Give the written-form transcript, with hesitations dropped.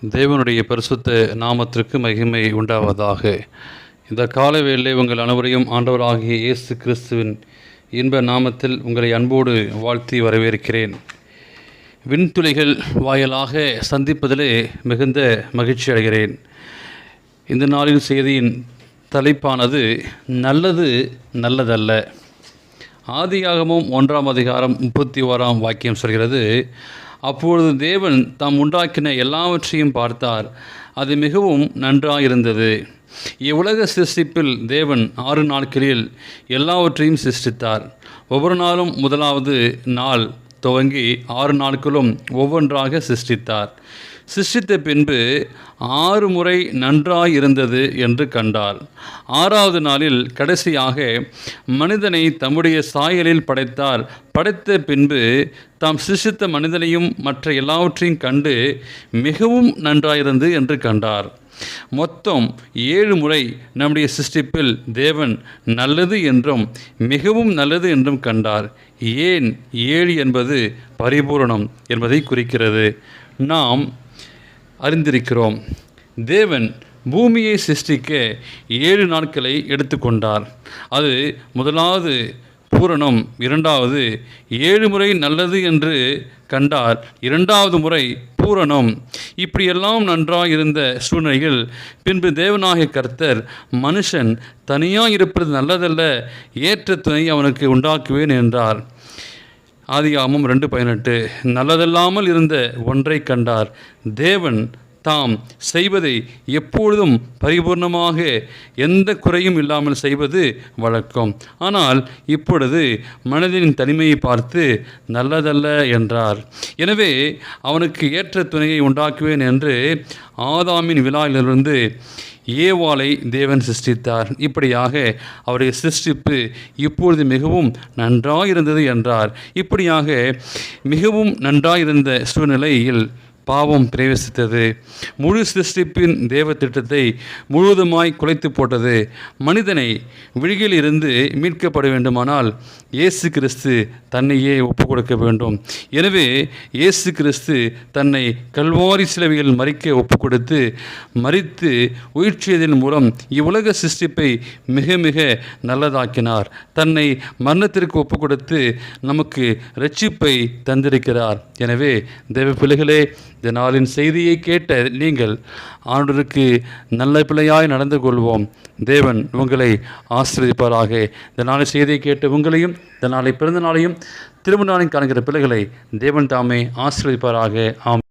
தேவனுடைய பரிசுத்த நாமத்திற்கு மகிமை உண்டாவதாக. இந்த கால வேளை உங்கள் அனைவரையும் ஆண்டவராகிய இயேசு கிறிஸ்துவின் இன்ப நாமத்தில் உங்களை அன்போடு வாழ்த்தி வரவேற்கிறேன். விண்துளிகள் வாயிலாக சந்திப்பதிலே மிகுந்த மகிழ்ச்சி அடைகிறேன். இந்த நாளின் செய்தியின் தலைப்பானது நல்லது நல்லதல்ல. ஆதியாகமம் 1ஆம் அதிகாரம் 31ஆம் வாக்கியம் சொல்கிறது, அப்பொழுது தேவன் தாம் உண்டாக்கின எல்லாவற்றையும் பார்த்தார், அது மிகவும் நன்றாயிருந்தது. இவ்வுலக சிருஷ்டிப்பில் தேவன் 6 நாட்களில் எல்லாவற்றையும் சிருஷ்டித்தார். ஒவ்வொரு நாளும் முதலாவது நாள் துவங்கி 6 நாட்களும் ஒவ்வொன்றாக சிருஷ்டித்தார். சிருஷ்டித்த பின்பு 6 முறை நன்றாயிருந்தது என்று கண்டார். 6வது நாளில் கடைசியாக மனிதனை தம்முடைய சாயலில் படைத்தார். படைத்த பின்பு தாம் சிருஷ்டித்த மனிதனையும் மற்ற எல்லாவற்றையும் கண்டு மிகவும் நன்றாயிருந்து என்று கண்டார். மொத்தம் 7 முறை நம்முடைய சிருஷ்டிப்பில் தேவன் நல்லது என்றும் மிகவும் நல்லது என்றும் கண்டார். ஏன் 7 என்பது பரிபூரணம் என்பதை குறிக்கிறது. நாம் அறிந்திருக்கிறோம், தேவன் பூமியை சிருஷ்டிக்க 7 நாட்களை எடுத்துக்கொண்டார். அது முதலாவது பூரணம், 2வது 7 முறை நல்லது என்று கண்டார், 2வது முறை பூரணம். இப்படியெல்லாம் நன்றாக இருந்த சூழ்நிலையில் பின்பு தேவனாகிய கர்த்தர், மனுஷன் தனியாக இருப்பது நல்லதல்ல, ஏற்ற துணை அவனுக்கு உண்டாக்குவேன் என்றார். ஆதியாகமம் 2:18. நல்லதல்லாமல் இருந்த ஒன்றை கண்டார். தேவன் தாம் செய்வதை எப்பொழுதும் பரிபூர்ணமாக எந்த குறையும் இல்லாமல் செய்வது வழக்கம். ஆனால் இப்பொழுது மனதின் தனிமையை பார்த்து நல்லதல்ல என்றார். எனவே அவனுக்கு ஏற்ற துணையை உண்டாக்குவேன் என்று ஆதாமின் விழாவிலிருந்து ஏவாளை தேவன் சிருஷ்டித்தார். இப்படியாக அவருடைய சிருஷ்டிப்பு இப்பொழுது மிகவும் நன்றாயிருந்தது என்றார். இப்படியாக மிகவும் நன்றாயிருந்த சூழ்நிலையில் பாவம் பிரவேசித்தது. முழு சிருஷ்டிப்பின் தேவ திட்டத்தை முழுவதுமாய் குலைத்து போட்டது. மனிதனை விழியில் இருந்து மீட்கப்பட வேண்டுமானால் இயேசு கிறிஸ்து தன்னையே ஒப்புக் கொடுக்க வேண்டும். எனவே இயேசு கிறிஸ்து தன்னை கல்வாரி சிலுவையில் மரிக்க ஒப்புக் கொடுத்து மரித்து உயிர்ச்சியதன் மூலம் இவ்வுலக சிருஷ்டிப்பை மிக மிக நல்லதாக்கினார். தன்னை மரணத்திற்கு ஒப்புக் கொடுத்து நமக்கு இரட்சிப்பை தந்திருக்கிறார். எனவே தேவ பிள்ளைகளே, இந்த நாளின் செய்தியை கேட்ட நீங்கள் ஆண்டவருக்கு நல்ல பிள்ளையாய் நடந்து கொள்வோம். தேவன் உங்களை ஆசீர்வதிப்பாராக. இந்த நாளின் செய்தியை கேட்ட உங்களையும், இந்த நாளை பிறந்த நாளையும் திரும்ப நாளையும் காண்கிற பிள்ளைகளை தேவன் தாமே ஆசீர்வதிப்பாராக. ஆம்.